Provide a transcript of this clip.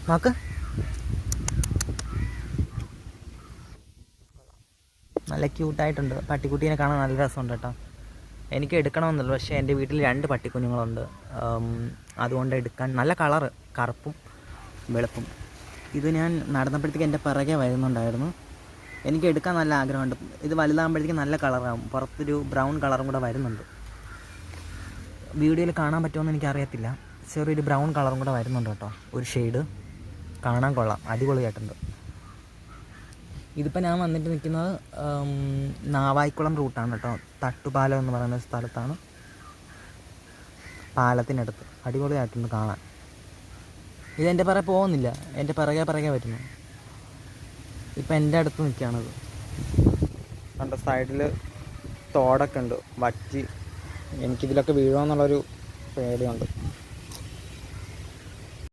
നോക്ക്, നല്ല ക്യൂട്ടായിട്ടുണ്ട്. പട്ടിക്കുട്ടീനെ കാണാൻ നല്ല രസമുണ്ട് കേട്ടോ. എനിക്ക് എടുക്കണമെന്നുള്ളൂ, പക്ഷേ എൻ്റെ വീട്ടിൽ 2 പട്ടിക്കുഞ്ഞുങ്ങളുണ്ട്. അതുകൊണ്ട് എടുക്കാൻ. നല്ല കളറ്, കറുപ്പും വെളുപ്പും. ഇത് ഞാൻ നടന്നപ്പോഴത്തേക്ക് എൻ്റെ പിറകെ വരുന്നുണ്ടായിരുന്നു. എനിക്ക് എടുക്കാൻ നല്ല ആഗ്രഹമുണ്ട്. ഇത് വലുതാകുമ്പോഴത്തേക്കും നല്ല കളറാകും. പുറത്തൊരു ബ്രൗൺ കളറും കൂടെ വരുന്നുണ്ട്. വീഡിയോയിൽ കാണാൻ പറ്റുമെന്ന് എനിക്കറിയത്തില്ല. ചെറിയൊരു ബ്രൗൺ കളറും കൂടെ വരുന്നുണ്ട് കേട്ടോ. ഒരു ഷെയ്ഡ് കാണാൻ കൊള്ളാം, അടിപൊളിയായിട്ടുണ്ട്. ഇതിപ്പോൾ ഞാൻ വന്നിട്ട് നിൽക്കുന്നത് നാവായിക്കുളം റൂട്ടാണ് കേട്ടോ. തട്ടുപാലം എന്ന് പറയുന്ന സ്ഥലത്താണ്, പാലത്തിനടുത്ത്. അടിപൊളിയായിട്ടുണ്ട് കാണാൻ. ഇതെൻ്റെ പിറകെ പോകുന്നില്ല, എൻ്റെ പിറകെ വരുന്നു. ഇപ്പം എൻ്റെ അടുത്ത് നിൽക്കുകയാണത്. കണ്ട സൈഡിൽ തോടൊക്കെ ഉണ്ട്, വറ്റി. എനിക്കിതിലൊക്കെ വീഴുമെന്നുള്ളൊരു പേടിയുണ്ട്.